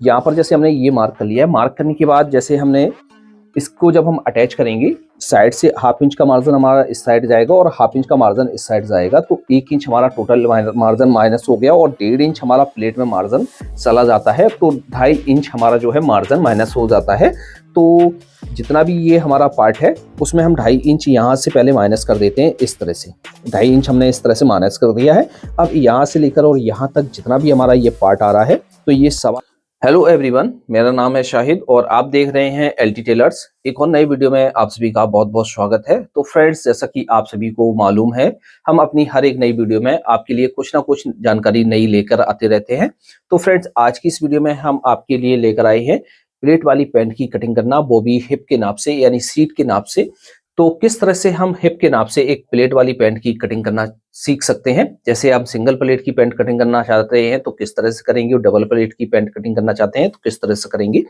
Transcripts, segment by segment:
यहाँ पर जैसे हमने ये मार्क कर लिया है। मार्क करने के बाद जैसे हमने इसको जब हम अटैच करेंगे, साइड से 1/2 इंच का मार्जिन हमारा इस साइड जाएगा और 1/2 इंच का मार्जिन इस साइड जाएगा, तो 1 इंच हमारा टोटल मार्जिन माइनस हो गया और 1.5 इंच हमारा प्लेट में मार्जिन चला जाता है, तो 2.5 इंच हमारा जो है मार्जिन माइनस हो जाता है। तो जितना भी ये हमारा पार्ट है उसमें हम 2.5 इंच यहाँ से पहले माइनस कर देते हैं। इस तरह से 2.5 इंच हमने इस तरह से माइनस कर दिया है। अब यहाँ से लेकर और यहाँ तक जितना भी हमारा ये पार्ट आ रहा है, तो ये सवा। हेलो एवरीवन, मेरा नाम है शाहिद और आप देख रहे हैं एलटी टेलर्स। एक और नई वीडियो में आप सभी का बहुत बहुत स्वागत है। तो फ्रेंड्स, जैसा कि आप सभी को मालूम है, हम अपनी हर एक नई वीडियो में आपके लिए कुछ ना कुछ जानकारी नई लेकर आते रहते हैं। तो फ्रेंड्स, आज की इस वीडियो में हम आपके लिए लेकर आए हैं प्लेट वाली पैंट की कटिंग करना, वो भी हिप के नाप से यानी सीट के नाप से। तो किस तरह से हम हिप के नाप से एक प्लेट वाली पैंट की कटिंग करना सीख सकते हैं। जैसे आप सिंगल प्लेट की पैंट कटिंग करना चाहते हैं तो किस तरह से करेंगे, और डबल प्लेट की पैंट कटिंग करना चाहते हैं तो किस तरह से करेंगे।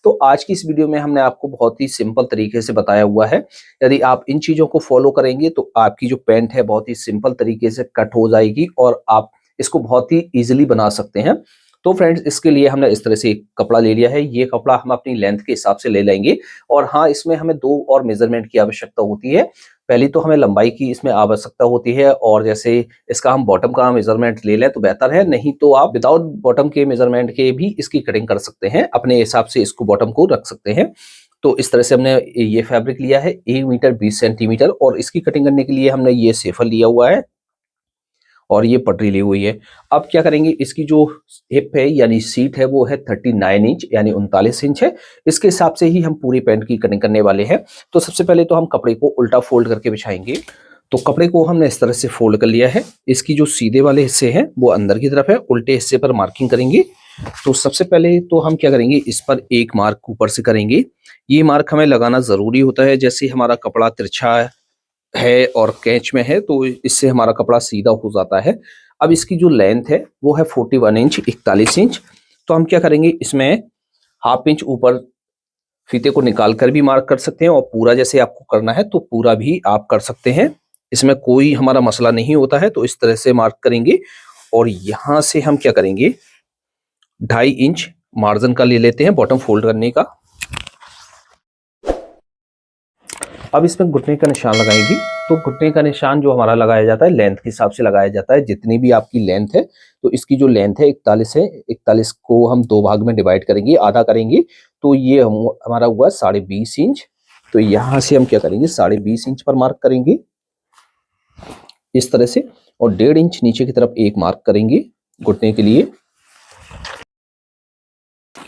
तो आज की इस वीडियो में हमने आपको बहुत ही सिंपल तरीके से बताया हुआ है। यदि आप इन चीजों को फॉलो करेंगे तो आपकी जो पैंट है बहुत ही सिंपल तरीके से कट हो जाएगी और आप इसको बहुत ही ईजिली बना सकते हैं। तो फ्रेंड्स, इसके लिए हमने इस तरह से एक कपड़ा ले लिया है। ये कपड़ा हम अपनी लेंथ के हिसाब से ले लेंगे और हाँ, इसमें हमें 2 और मेजरमेंट की आवश्यकता होती है। पहली तो हमें लंबाई की इसमें आवश्यकता होती है, और जैसे इसका हम बॉटम का मेजरमेंट ले लें तो बेहतर है, नहीं तो आप विदाउट बॉटम के मेजरमेंट के भी इसकी कटिंग कर सकते हैं, अपने हिसाब से इसको बॉटम को रख सकते हैं। तो इस तरह से हमने ये फैब्रिक लिया है 1 मीटर 20 सेंटीमीटर, और इसकी कटिंग करने के लिए हमने ये सेफर लिया हुआ है और ये पटरी ली हुई है। अब क्या करेंगे, इसकी जो हिप है यानी सीट है वो है 39 इंच यानी 39 इंच है। इसके हिसाब से ही हम पूरी पैंट की कटिंग करने वाले हैं। तो सबसे पहले तो हम कपड़े को उल्टा फोल्ड करके बिछाएंगे। तो कपड़े को हमने इस तरह से फोल्ड कर लिया है। इसकी जो सीधे वाले हिस्से हैं वो अंदर की तरफ है, उल्टे हिस्से पर मार्किंग करेंगे। तो सबसे पहले तो हम क्या करेंगे, इस पर एक मार्क ऊपर से करेंगे। ये मार्क हमें लगाना जरूरी होता है। जैसे हमारा कपड़ा तिरछा है और कैच में है तो इससे हमारा कपड़ा सीधा हो जाता है। अब इसकी जो लेंथ है वो है 41 इंच 41 इंच। तो हम क्या करेंगे, इसमें 1/2 इंच ऊपर फीते को निकाल कर भी मार्क कर सकते हैं, और पूरा जैसे आपको करना है तो पूरा भी आप कर सकते हैं, इसमें कोई हमारा मसला नहीं होता है। तो इस तरह से मार्क करेंगे और यहां से हम क्या करेंगे, 2.5 इंच मार्जिन का ले लेते हैं बॉटम फोल्ड करने का। अब इसमें घुटने का निशान लगाएंगे। तो घुटने का निशान जो हमारा लगाया जाता है लेंथ के हिसाब से लगाया जाता है। जितनी भी आपकी लेंथ है, तो इसकी जो लेंथ है 41 है, 41 को हम 2 भाग में डिवाइड करेंगे, आधा करेंगे। तो ये हमारा हुआ 20.5 इंच। तो यहां से हम क्या करेंगे, 20.5 इंच पर मार्क करेंगे इस तरह से, और 1.5 इंच नीचे की तरफ एक मार्क करेंगे घुटने के लिए।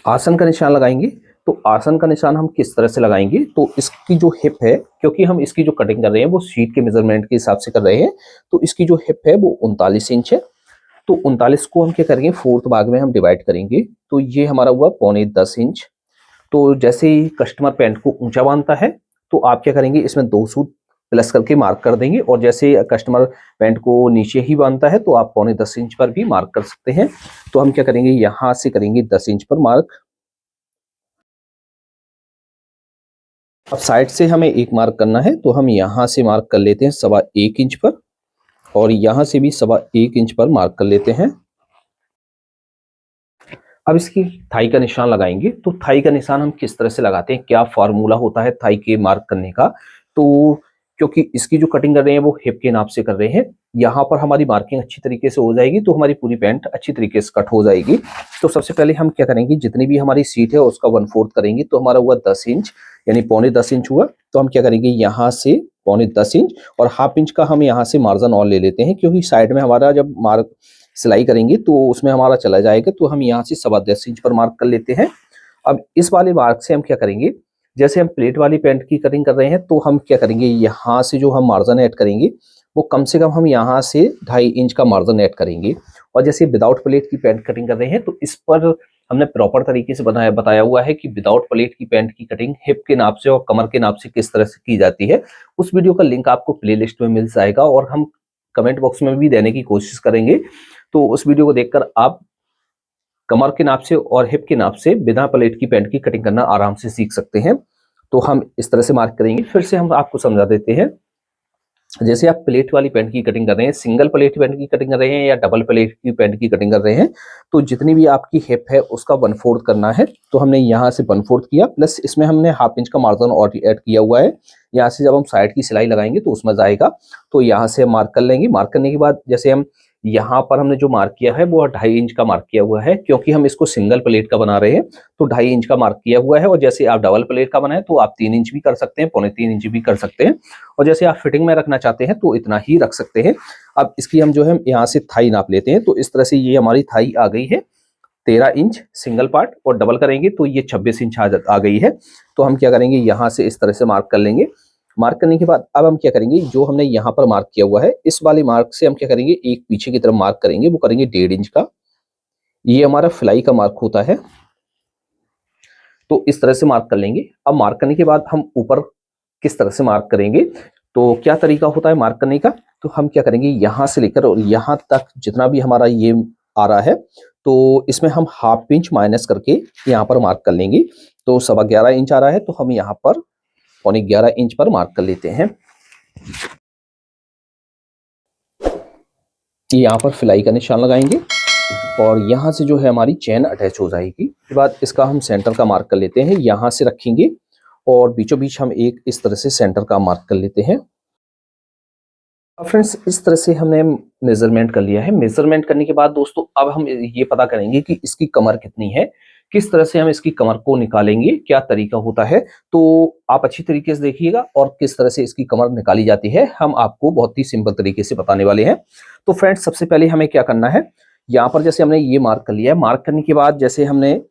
आसन का निशान लगाएंगे। तो आसन का निशान हम किस तरह से लगाएंगे, तो इसकी जो हिप है, क्योंकि हम इसकी जो कटिंग कर रहे हैं वो शीट के मेजरमेंट के हिसाब से कर रहे हैं, तो इसकी जो हिप है वो 39 इंच है। तो 39 को हम क्या करेंगे, 4th भाग में हम डिवाइड करेंगे। तो ये हमारा हुआ 9.25 इंच। तो जैसे ही कस्टमर पैंट को ऊंचा बांधता है तो आप क्या करेंगे, इसमें 2 सूत प्लस करके मार्क कर देंगे, और जैसे कस्टमर पैंट को नीचे ही बांधता है तो आप 9.25 इंच पर भी मार्क कर सकते हैं। तो हम क्या करेंगे, यहां से करेंगे 10 इंच पर मार्क। अब साइड से हमें एक मार्क करना है, तो हम यहां से मार्क कर लेते हैं 1.25 इंच पर, और यहां से भी 1.25 इंच पर मार्क कर लेते हैं। अब इसकी थाई का निशान लगाएंगे। तो थाई का निशान हम किस तरह से लगाते हैं, क्या फार्मूला होता है थाई के मार्क करने का। तो क्योंकि इसकी जो कटिंग कर रहे हैं वो हिप के नाप से कर रहे हैं, यहाँ पर हमारी मार्किंग अच्छी तरीके से हो जाएगी, तो हमारी पूरी पैंट अच्छी तरीके से कट हो जाएगी। तो सबसे पहले हम क्या करेंगे, जितनी भी हमारी सीट है उसका 1/4 करेंगे। तो हमारा हुआ 10 इंच यानी 9.25 इंच हुआ। तो हम क्या करेंगे, यहाँ से 9.25 इंच और 1/2 इंच का हम यहाँ से मार्जिन और ले लेते हैं, क्योंकि साइड में हमारा जब मार्क सिलाई करेंगे तो उसमें हमारा चला जाएगा। तो हम यहाँ से 10.25 इंच पर मार्क कर लेते हैं। अब इस वाले मार्क से हम क्या करेंगे, जैसे हम प्लेट वाली पैंट की कटिंग कर रहे हैं तो हम क्या करेंगे, यहाँ से जो हम मार्जिन ऐड करेंगे वो कम से कम हम यहाँ से 2.5 इंच का मार्जिन ऐड करेंगे। और जैसे विदाउट प्लेट की पैंट कटिंग कर रहे हैं तो इस पर हमने प्रॉपर तरीके से बताया हुआ है कि विदाउट प्लेट की पैंट की कटिंग हिप के नाप से और कमर के नाप से किस तरह से की जाती है। उस वीडियो का लिंक आपको प्लेलिस्ट में मिल जाएगा, और हम कमेंट बॉक्स में भी देने की कोशिश करेंगे। तो उस वीडियो को देखकर आप कमर के नाप से और हिप के नाप से बिना प्लेट की पैंट की कटिंग करना आराम से सीख सकते हैं। तो हम इस तरह से मार्क करेंगे। फिर से हम आपको समझा देते हैं। जैसे आप प्लेट वाली पैंट की कटिंग कर रहे हैं, सिंगल प्लेट पैंट की कटिंग कर रहे हैं या डबल प्लेट की पैंट की कटिंग कर रहे हैं, तो जितनी भी आपकी हिप है उसका 1/4 करना है। तो हमने यहाँ से 1/4 किया, प्लस इसमें हमने ½ इंच का मार्जिन और ऐड किया हुआ है। यहाँ से जब हम साइड की सिलाई लगाएंगे तो उसमें जाएगा, तो यहाँ से हम मार्क कर लेंगे। मार्क करने के बाद जैसे हम यहाँ पर हमने जो मार्क किया है वो 2.5 इंच का मार्क किया हुआ है, क्योंकि हम इसको सिंगल प्लेट का बना रहे हैं, तो 2.5 इंच का मार्क किया हुआ है। और जैसे आप डबल प्लेट का बनाए तो आप 3 इंच भी कर सकते हैं, 3.25 इंच भी कर सकते हैं। और जैसे आप फिटिंग में रखना चाहते हैं तो इतना ही रख सकते हैं। अब इसकी हम जो है यहाँ से थाई नाप लेते हैं। तो इस तरह से ये हमारी थाई आ गई है 13 इंच सिंगल पार्ट, और डबल करेंगे तो ये 26 इंच आ गई है। तो हम क्या करेंगे, यहाँ से इस तरह से मार्क कर लेंगे। मार्क करने के बाद अब हम क्या करेंगे, जो हमने यहाँ पर मार्क किया हुआ है इस वाले मार्क से हम क्या करेंगे, एक पीछे की तरफ मार्क करेंगे, वो करेंगे 1.5 इंच का। ये हमारा फ्लाई का मार्क होता है, तो इस तरह से मार्क कर लेंगे। अब मार्क करने के बाद हम ऊपर किस तरह से मार्क करेंगे, तो क्या तरीका होता है मार्क करने का, तो हम क्या करेंगे, यहाँ से लेकर और यहाँ तक जितना भी हमारा ये आ रहा है, तो इसमें हम ½ इंच माइनस करके यहाँ पर मार्क कर लेंगे। तो 11.25 इंच आ रहा है, तो हम यहाँ पर 11.25 इंच पर मार्क कर लेते हैं। यहाँ पर सिलाई का निशान लगाएंगे और यहाँ से जो है हमारी चेन अटैच हो जाएगी। उसके बाद इसका हम सेंटर का मार्क कर लेते हैं, यहाँ से रखेंगे और बीचों बीच हम एक इस तरह से सेंटर का मार्क कर लेते हैं। फ्रेंड्स, इस तरह से हमने मेजरमेंट कर लिया है। मेजरमेंट करने के बाद दोस्तों अब हम ये पता करेंगे कि इसकी कमर कितनी है, किस तरह से हम इसकी कमर को निकालेंगे, क्या तरीका होता है। तो आप अच्छी तरीके से देखिएगा और किस तरह से इसकी कमर निकाली जाती है, हम आपको बहुत ही सिंपल तरीके से बताने वाले हैं। तो फ्रेंड्स, सबसे पहले हमें क्या करना है, यहाँ पर जैसे हमने ये मार्क कर लिया है, मार्क करने के बाद जैसे हमने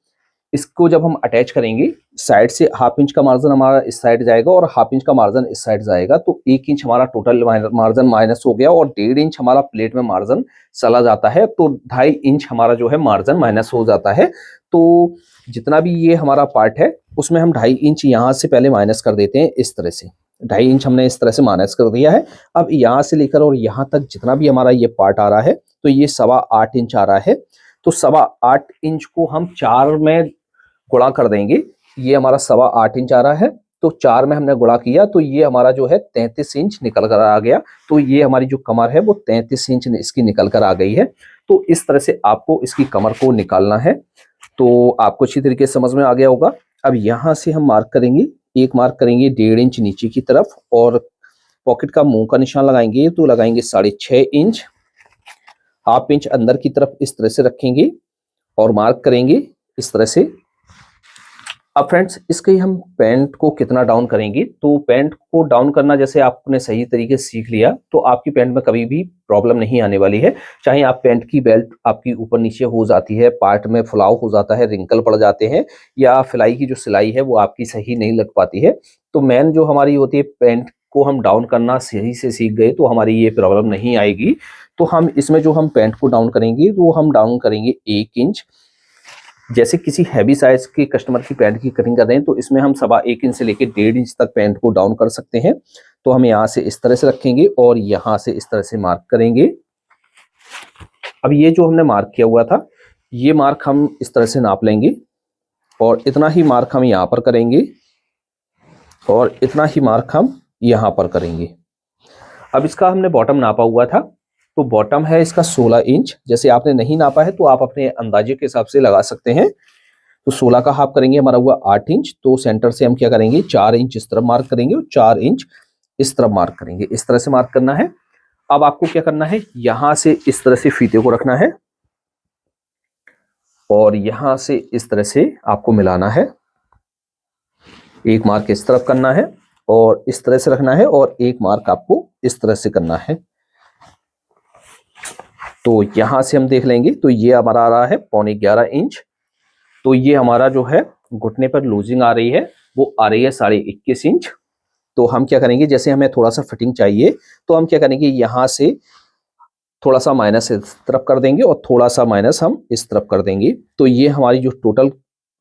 इसको जब हम अटैच करेंगे, साइड से ½ इंच का मार्जिन हमारा इस साइड जाएगा और ½ इंच का मार्जिन इस साइड जाएगा, तो 1 इंच हमारा टोटल मार्जिन माइनस हो गया और 1.5 इंच हमारा प्लेट में मार्जिन चला जाता है, तो 2.5 इंच हमारा जो है मार्जिन माइनस हो जाता है। तो जितना भी ये हमारा पार्ट है उसमें हम 2.5 इंच यहाँ से पहले माइनस कर देते हैं। इस तरह से 2.5 इंच हमने इस तरह से माइनस कर दिया है। अब यहाँ से लेकर और यहाँ तक जितना भी हमारा ये पार्ट आ रहा है, तो ये 8.25 इंच आ रहा है। तो 8.25 इंच को हम 4 में गुणा कर देंगे। ये हमारा 8.25 इंच आ रहा है, तो 4 में हमने गुणा किया तो ये हमारा जो है 33 इंच निकल कर आ गया। तो ये हमारी जो कमर है वो 33 इंच इसकी निकल कर आ गई है। तो इस तरह से आपको इसकी कमर को निकालना है। तो आपको अच्छी तरीके से समझ में आ गया होगा। अब यहाँ से हम मार्क करेंगे, एक मार्क करेंगे 1.5 इंच नीचे की तरफ और पॉकेट का मुंह का निशान लगाएंगे, तो लगाएंगे 6.5 इंच। ½ इंच अंदर की तरफ इस तरह से रखेंगे और मार्क करेंगे इस तरह से। अब फ्रेंड्स, इसके हम पैंट को कितना डाउन करेंगे, तो पैंट को डाउन करना जैसे आपने सही तरीके से सीख लिया तो आपकी पैंट में कभी भी प्रॉब्लम नहीं आने वाली है। चाहे आप पैंट की बेल्ट आपकी ऊपर नीचे हो जाती है, पार्ट में फुलाव हो जाता है, रिंकल पड़ जाते हैं, या सिलाई की जो सिलाई है वो आपकी सही नहीं लग पाती है, तो मेन जो हमारी होती है पैंट को हम डाउन करना सही से सीख गए तो हमारी ये प्रॉब्लम नहीं आएगी। तो हम इसमें जो हम पैंट को डाउन करेंगे वो हम डाउन करेंगे 1 इंच। जैसे किसी हैवी साइज के कस्टमर की पैंट की कटिंग कर रहे हैं तो इसमें हम 1.25 इंच से लेकर 1.5 इंच तक पैंट को डाउन कर सकते हैं। तो हम यहाँ से इस तरह से रखेंगे और यहाँ से इस तरह से मार्क करेंगे। अब ये जो हमने मार्क किया हुआ था, ये मार्क हम इस तरह से नाप लेंगे और इतना ही मार्क हम यहाँ पर करेंगे और इतना ही मार्क हम यहाँ पर करेंगे। अब इसका हमने बॉटम नापा हुआ था, तो बॉटम है इसका 16 इंच। जैसे आपने नहीं नापा है तो आप अपने अंदाजे के हिसाब से लगा सकते हैं। तो 16 का हाफ करेंगे, हमारा हुआ 8 इंच। तो सेंटर से हम क्या करेंगे, 4 इंच इस तरफ मार्क करेंगे और 4 इंच इस तरफ मार्क करेंगे। इस तरह से मार्क करना है। अब आपको क्या करना है, यहां से इस तरह से फीते को रखना है और यहां से इस तरह से आपको मिलाना है। एक मार्क इस तरफ करना है और इस तरह से रखना है और एक मार्क आपको इस तरह से करना है। तो यहां से हम देख लेंगे तो ये हमारा आ रहा है 11.25 इंच। तो ये हमारा जो है घुटने पर लूजिंग आ रही है वो आ रही है 21.5 इंच। तो हम क्या करेंगे, जैसे हमें थोड़ा सा फिटिंग चाहिए तो हम क्या करेंगे, यहां से थोड़ा सा माइनस इस तरफ कर देंगे और थोड़ा सा माइनस हम इस तरफ कर देंगे। तो ये हमारी जो टोटल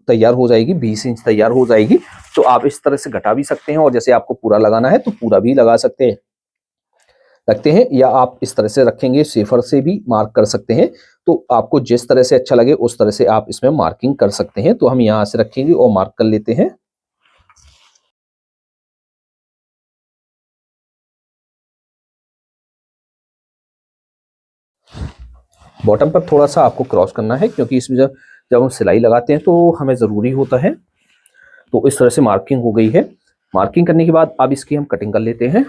तैयार हो जाएगी 20 इंच तैयार हो जाएगी। तो आप इस तरह से घटा भी सकते हैं और जैसे आपको पूरा लगाना है तो पूरा भी लगा सकते हैं, रखते हैं, या आप इस तरह से रखेंगे, सेफर से भी मार्क कर सकते हैं। तो आपको जिस तरह से अच्छा लगे उस तरह से आप इसमें मार्किंग कर सकते हैं। तो हम यहां से रखेंगे और मार्क कर लेते हैं। बॉटम पर थोड़ा सा आपको क्रॉस करना है, क्योंकि इसमें जब हम सिलाई लगाते हैं तो हमें ज़रूरी होता है। तो इस तरह से मार्किंग हो गई है। मार्किंग करने के बाद अब इसकी हम कटिंग कर लेते हैं।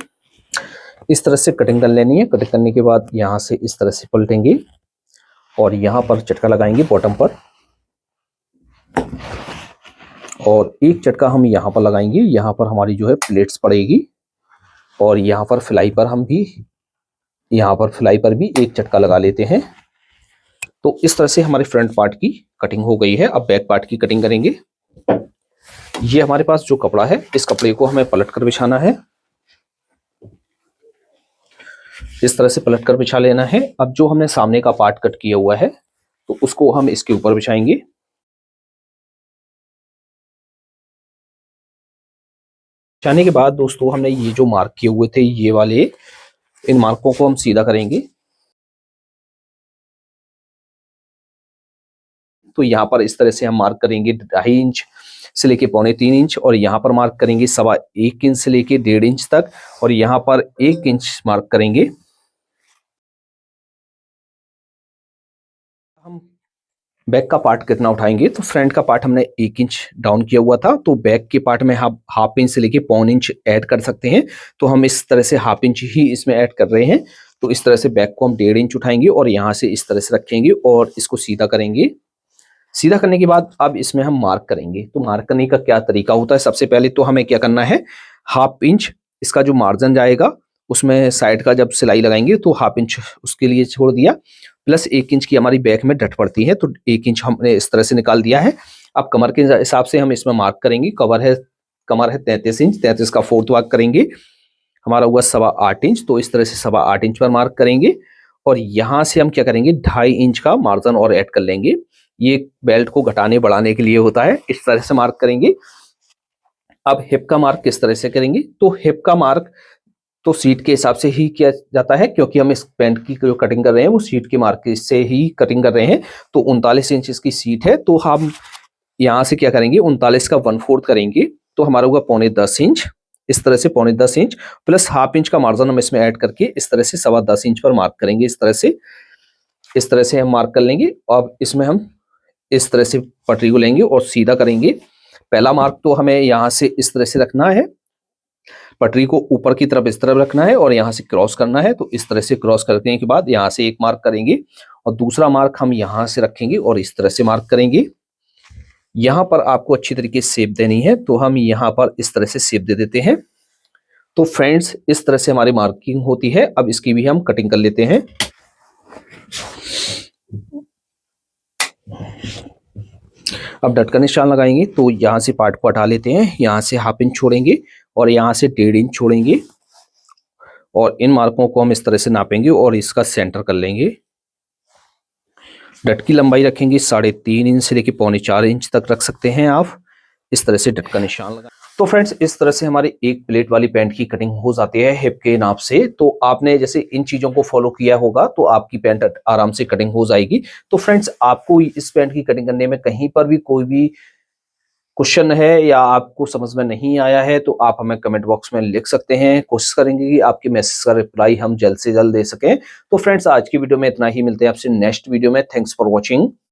इस तरह से कटिंग कर लेनी है। कटिंग करने के बाद यहाँ से इस तरह से पलटेंगे और यहाँ पर चटका लगाएंगे बॉटम पर, और एक चटका हम यहाँ पर लगाएंगे। यहाँ पर हमारी जो है प्लेट्स पड़ेगी, और यहाँ पर फ्लाई पर भी एक चटका लगा लेते हैं। तो इस तरह से हमारे फ्रंट पार्ट की कटिंग हो गई है। अब बैक पार्ट की कटिंग करेंगे। ये हमारे पास जो कपड़ा है, इस कपड़े को हमें पलट कर बिछाना है। इस तरह से पलट कर बिछा लेना है। अब जो हमने सामने का पार्ट कट किया हुआ है, तो उसको हम इसके ऊपर बिछाएंगे। बिछाने के बाद दोस्तों हमने ये जो मार्क किए हुए थे, ये वाले, इन मार्कों को हम सीधा करेंगे। तो यहाँ पर इस तरह से हम मार्क करेंगे 2.5 इंच से लेके 3.25 इंच, और यहाँ पर मार्क करेंगे 1.25 इंच से लेके 1.5 इंच तक, और यहाँ पर 1 इंच मार्क करेंगे। हम बैक का पार्ट कितना उठाएंगे, तो फ्रंट का पार्ट हमने 1 इंच डाउन किया हुआ था, तो बैक के पार्ट में हम 1/2 इंच से लेके 1.25 इंच ऐड कर सकते हैं। तो हम इस तरह से 1/2 इंच ही इसमें ऐड कर रहे हैं। तो इस तरह से बैक को हम 1.5 इंच उठाएंगे और यहाँ से इस तरह से रखेंगे और इसको सीधा करेंगे। सीधा करने के बाद अब इसमें हम मार्क करेंगे। तो मार्क करने का क्या तरीका होता है, सबसे पहले तो हमें क्या करना है, 1/2 इंच इसका जो मार्जिन जाएगा, उसमें साइड का जब सिलाई लगाएंगे तो 1/2 इंच उसके लिए छोड़ दिया, प्लस 1 इंच की हमारी बैक में डट पड़ती है, तो 1 इंच हमने इस तरह से निकाल दिया है। अब कमर के हिसाब से हम इसमें मार्क करेंगे। कमर है 33 इंच, 33 का 4th भाग करेंगे, हमारा हुआ 8.25 इंच। तो इस तरह से 8.25 इंच पर मार्क करेंगे, और यहाँ से हम क्या करेंगे, 2.5 इंच का मार्जिन और ऐड कर लेंगे। ये बेल्ट को घटाने बढ़ाने के लिए होता है। इस तरह से मार्क करेंगे। अब हिप का मार्क किस तरह से करेंगे, तो हिप का मार्क तो सीट के हिसाब से ही किया जाता है, क्योंकि हम इस पैंट की जो कटिंग कर रहे हैं वो सीट के मार्क से ही कटिंग कर रहे हैं। तो 39 इंच इसकी सीट है, तो हम यहाँ से क्या करेंगे, 39 का 1/4 करेंगे, तो हमारा होगा 9.25 इंच। इस तरह से 9.25 इंच प्लस 1/2 इंच का मार्जिन हम इसमें ऐड करके इस तरह से 10.25 इंच पर मार्क करेंगे। इस तरह से हम मार्क कर लेंगे। अब इसमें हम इस तरह से पटरी को लेंगे और सीधा करेंगे। पहला मार्क तो हमें यहाँ से इस तरह से रखना है, पटरी को ऊपर की तरफ इस तरफ रखना है और यहाँ से क्रॉस करना है। तो इस तरह से क्रॉस करने के बाद यहाँ से एक मार्क करेंगे, और दूसरा मार्क हम यहाँ से रखेंगे और इस तरह से मार्क करेंगे। यहाँ पर आपको अच्छी तरीके से शेप देनी है, तो हम यहाँ पर इस तरह से शेप दे देते हैं। तो फ्रेंड्स, इस तरह से हमारी मार्किंग होती है। अब इसकी भी हम कटिंग कर लेते हैं। अब डट का निशान लगाएंगे, तो यहाँ से पार्ट को हटा लेते हैं, यहाँ से 1/2 इंच छोड़ेंगे और यहाँ से 1.5 इंच छोड़ेंगे, और इन मार्कों को हम इस तरह से नापेंगे और इसका सेंटर कर लेंगे। डट की लंबाई रखेंगे 3.5 इंच से लेके 3.25 इंच तक रख सकते हैं आप। इस तरह से डट का निशान लगा। तो फ्रेंड्स, इस तरह से हमारी एक प्लेट वाली पैंट की कटिंग हो जाती है हिप के नाप से। तो आपने जैसे इन चीजों को फॉलो किया होगा तो आपकी पैंट आराम से कटिंग हो जाएगी। तो फ्रेंड्स, आपको इस पैंट की कटिंग करने में कहीं पर भी कोई भी क्वेश्चन है या आपको समझ में नहीं आया है, तो आप हमें कमेंट बॉक्स में लिख सकते हैं। कोशिश करेंगे कि आपके मैसेज का रिप्लाई हम जल्द से जल्द दे सकें। तो फ्रेंड्स, आज की वीडियो में इतना ही। मिलते हैं आपसे नेक्स्ट वीडियो में। Thanks for watching.